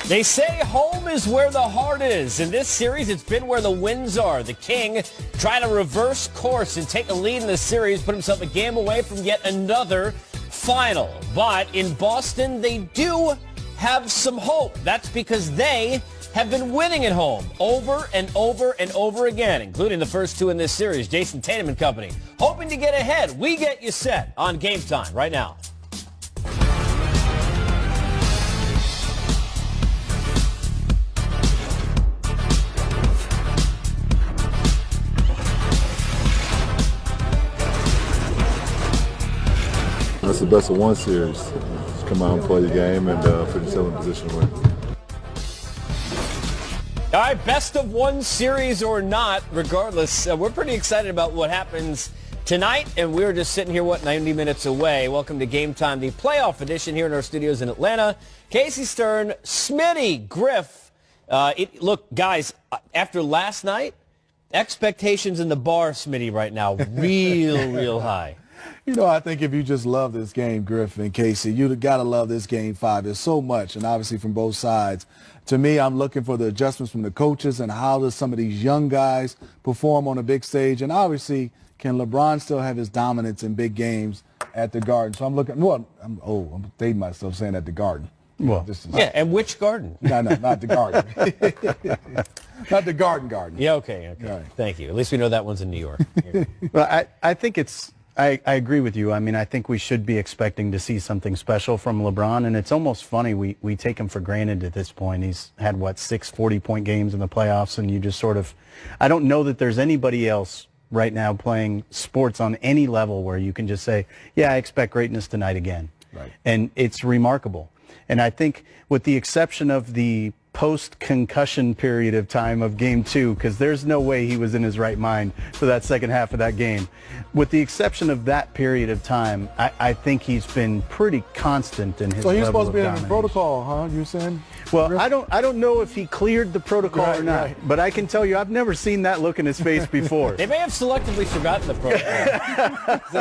They say home is where the heart is. In this series, it's been where the wins are. The King trying to reverse course and take a lead in the series, put himself a game away from yet another final. But in Boston, they do have some hope. That's because they have been winning at home over and over and over again, including the first two in this series. Jason Tatum and company hoping to get ahead. We get you set on Game Time right now. It's the best of one series. Just come out and play the game and put yourself in position to win. All right, best of one series or not, regardless, we're pretty excited about what happens tonight, and we're just sitting here, 90 minutes away. Welcome to Game Time, the playoff edition here in our studios in Atlanta. Casey Stern, Smitty, Griff. Look, guys, after last night, expectations in the bar, Smitty, right now, real high. You know, I think if you just love this game, Griff and Casey, you've got to love this Game 5. There's so much, and obviously from both sides. To me, I'm looking for the adjustments from the coaches and how does some of these young guys perform on a big stage. And obviously, can LeBron still have his dominance in big games at the Garden? So I'm looking, I'm dating myself saying at the Garden. Well, and which Garden? No, not the Garden. Not the Garden. Yeah, okay. Right. Thank you. At least we know that one's in New York. Well, I think I agree with you. I mean, I think we should be expecting to see something special from LeBron, and it's almost funny. We take him for granted at this point. He's had, 6 40-point games in the playoffs, and you just sort of – I don't know that there's anybody else right now playing sports on any level where you can just say, yeah, I expect greatness tonight again. Right. And it's remarkable. And I think with the exception of the post-concussion period of time of Game 2, because there's no way he was in his right mind for that second half of that game. With the exception of that period of time, I think he's been pretty constant in his level of domination. So he's supposed to be in the protocol, huh? You're saying? Well, I don't know if he cleared the protocol or not, but I can tell you I've never seen that look in his face before. They may have selectively forgotten the protocol.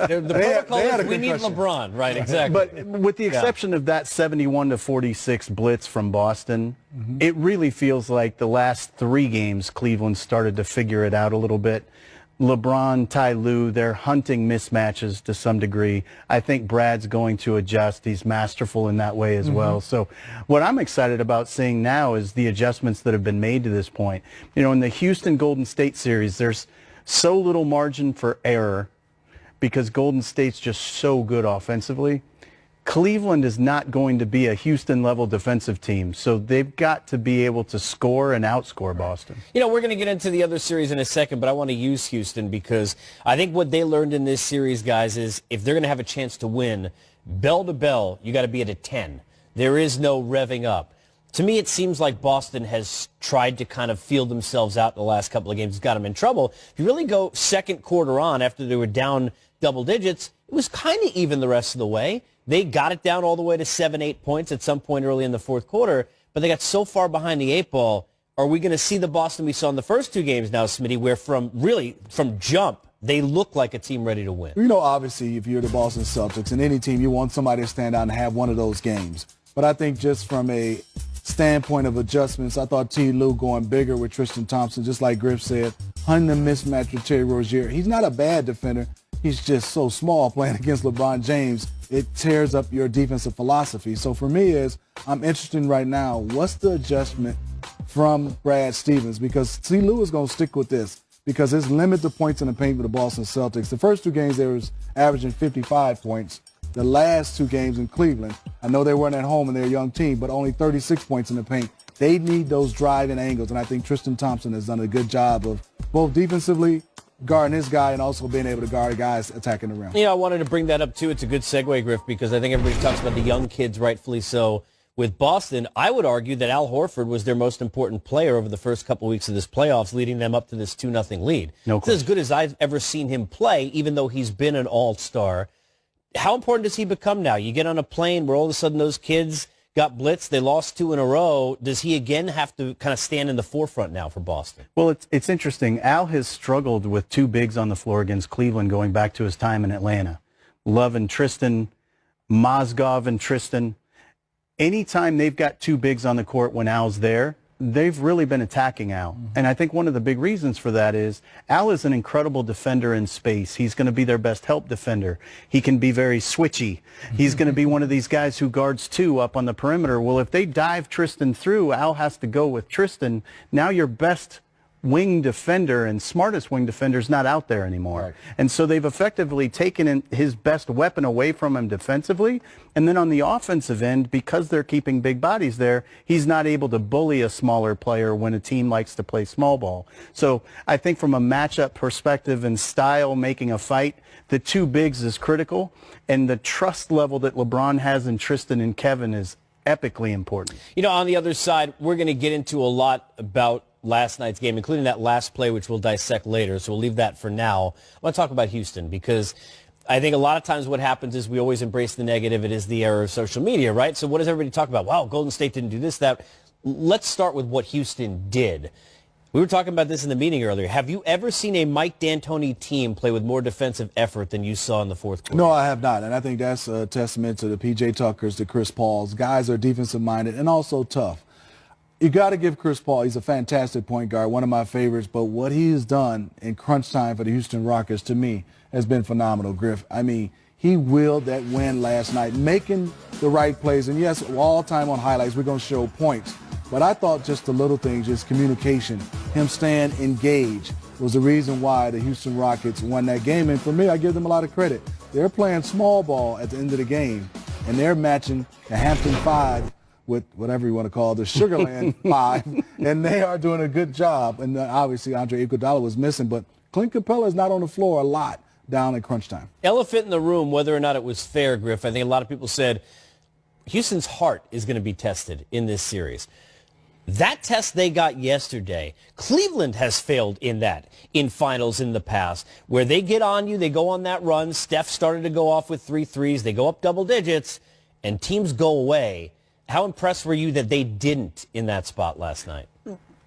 The protocol is we need LeBron, right? Exactly. But with the exception of that 71-46 blitz from Boston, it really feels like the last 3 games Cleveland started to figure it out a little bit. LeBron, Ty Lue, they're hunting mismatches to some degree. I think Brad's going to adjust. He's masterful in that way as well. So what I'm excited about seeing now is the adjustments that have been made to this point. You know, in the Houston Golden State series, there's so little margin for error because Golden State's just so good offensively. Cleveland is not going to be a Houston-level defensive team, so they've got to be able to score and outscore Boston. You know, we're going to get into the other series in a second, but I want to use Houston because I think what they learned in this series, guys, is if they're going to have a chance to win, bell to bell, you got to be at a 10. There is no revving up. To me, it seems like Boston has tried to kind of feel themselves out in the last couple of games. It's got them in trouble. If you really go second quarter on after they were down double digits, it was kind of even the rest of the way. They got it down all the way to 7-8 points at some point early in the fourth quarter, but they got so far behind the 8 ball. Are we going to see the Boston we saw in the first 2 games now, Smitty, where from jump, they look like a team ready to win? You know, obviously, if you're the Boston Celtics and any team, you want somebody to stand out and have one of those games. But I think just from a standpoint of adjustments, I thought T. Lue going bigger with Tristan Thompson, just like Griff said, hunting the mismatch with Terry Rozier. He's not a bad defender. He's just so small playing against LeBron James. It tears up your defensive philosophy. So for me I'm interested right now, what's the adjustment from Brad Stevens? Because T. Lue is going to stick with this because it's limit the points in the paint for the Boston Celtics. The first 2 games, they was averaging 55 points. The last 2 games in Cleveland, I know they weren't at home and they're a young team, but only 36 points in the paint. They need those driving angles, and I think Tristan Thompson has done a good job of both defensively guarding his guy and also being able to guard guys attacking the rim. Yeah, I wanted to bring that up, too. It's a good segue, Griff, because I think everybody talks about the young kids, rightfully so. With Boston, I would argue that Al Horford was their most important player over the first couple weeks of this playoffs, leading them up to this 2-0 lead. No question. It's as good as I've ever seen him play, even though he's been an all-star. How important does he become now? You get on a plane where all of a sudden those kids got blitzed. They lost 2 in a row. Does he again have to kind of stand in the forefront now for Boston? Well, it's interesting. Al has struggled with 2 bigs on the floor against Cleveland going back to his time in Atlanta. Love and Tristan, Mozgov and Tristan. anytime they've got two bigs on the court when Al's there, they've really been attacking Al. And I think one of the big reasons for that is Al is an incredible defender in space. He's going to be their best help defender. He can be very switchy. He's going to be one of these guys who guards two up on the perimeter. Well, if they dive Tristan through, Al has to go with Tristan. Now your best wing defender and smartest wing defender is not out there anymore. Right. And so they've effectively taken his best weapon away from him defensively. And then on the offensive end, because they're keeping big bodies there, he's not able to bully a smaller player when a team likes to play small ball. So I think from a matchup perspective and style making a fight, the two bigs is critical. And the trust level that LeBron has in Tristan and Kevin is epically important. You know, on the other side, we're going to get into a lot about last night's game, including that last play, which we'll dissect later. So we'll leave that for now. I want to talk about Houston because I think a lot of times what happens is we always embrace the negative. It is the era of social media, right? So what does everybody talk about? Wow, Golden State didn't do this, that. Let's start with what Houston did. We were talking about this in the meeting earlier. Have you ever seen a Mike D'Antoni team play with more defensive effort than you saw in the fourth quarter? No, I have not. And I think that's a testament to the P.J. Tuckers, the Chris Pauls. Guys are defensive-minded and also tough. You got to give Chris Paul, he's a fantastic point guard, one of my favorites, but what he's done in crunch time for the Houston Rockets, to me, has been phenomenal, Griff. I mean, he willed that win last night, making the right plays. And yes, all time on highlights, we're going to show points. But I thought just the little things, just communication, him staying engaged was the reason why the Houston Rockets won that game. And for me, I give them a lot of credit. They're playing small ball at the end of the game, and they're matching the Hampton Five with whatever you want to call it, the Sugarland Five, and they are doing a good job. And obviously Andre Iguodala was missing, but Clint Capella is not on the floor a lot down in crunch time. Elephant in the room, whether or not it was fair, Griff, I think a lot of people said Houston's heart is going to be tested in this series. That test they got yesterday, Cleveland has failed in that in finals in the past, where they get on you, they go on that run. Steph started to go off with 3 threes. They go up double digits, and teams go away. How impressed were you that they didn't in that spot last night?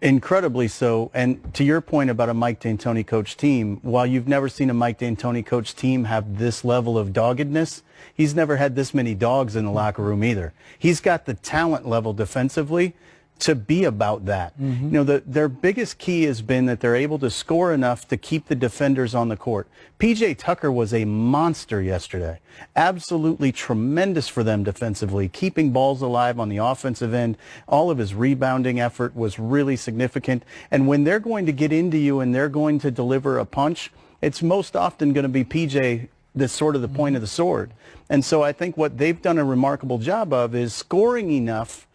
Incredibly so. And to your point about a Mike D'Antoni coach team, while you've never seen a Mike D'Antoni coach team have this level of doggedness, he's never had this many dogs in the locker room either. He's got the talent level defensively to be about that. You know, their biggest key has been that they're able to score enough to keep the defenders on the court. P.J. Tucker was a monster yesterday. Absolutely tremendous for them defensively, keeping balls alive on the offensive end. All of his rebounding effort was really significant. And when they're going to get into you and they're going to deliver a punch, it's most often going to be P.J. that's sort of the point of the sword. And so I think what they've done a remarkable job of is scoring enough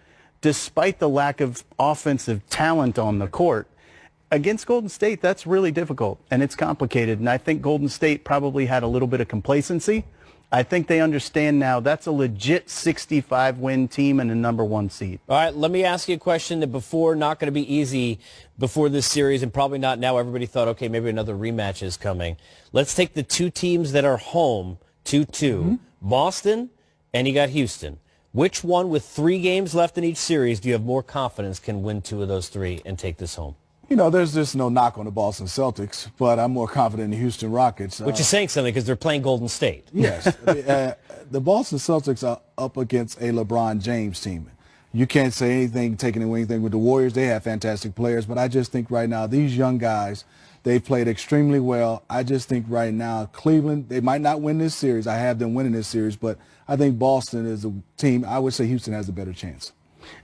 despite the lack of offensive talent on the court. Against Golden State, that's really difficult, and it's complicated. And I think Golden State probably had a little bit of complacency. I think they understand now that's a legit 65-win team and a #1 seed. All right, let me ask you a question that before, not going to be easy before this series, and probably not now. Everybody thought, okay, maybe another rematch is coming. Let's take the two teams that are home, 2-2, Boston, and you got Houston. Which one, with 3 games left in each series, do you have more confidence can win 2 of those 3 and take this home? You know, there's just no knock on the Boston Celtics, but I'm more confident in the Houston Rockets. Which is saying something because they're playing Golden State. Yes. The Boston Celtics are up against a LeBron James team. You can't say anything, taking away anything with the Warriors. They have fantastic players, but I just think right now these young guys, they've played extremely well. I just think right now Cleveland, they might not win this series. I have them winning this series, but I think Boston is a team. I would say Houston has a better chance.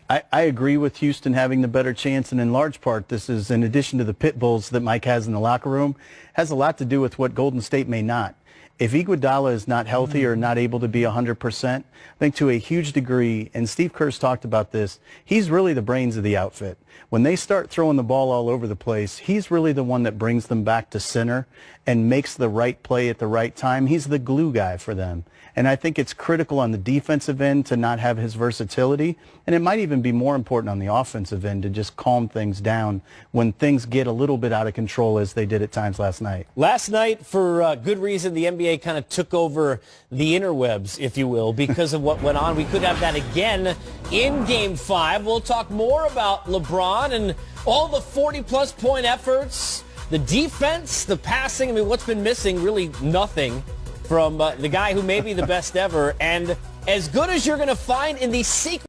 I agree with Houston having the better chance, and in large part, this is in addition to the pit bulls that Mike has in the locker room, has a lot to do with what Golden State may not. If Iguodala is not healthy or not able to be 100%, I think to a huge degree, and Steve Kerr's talked about this, he's really the brains of the outfit. When they start throwing the ball all over the place, he's really the one that brings them back to center and makes the right play at the right time. He's the glue guy for them. And I think it's critical on the defensive end to not have his versatility. And it might even be more important on the offensive end to just calm things down when things get a little bit out of control as they did at times last night. Last night, for good reason, the NBA kind of took over the interwebs, if you will, because of what went on. We could have that again in Game 5. We'll talk more about LeBron and all the 40-plus point efforts, the defense, the passing. I mean, what's been missing? Really nothing from the guy who may be the best ever, and as good as you're going to find in the secret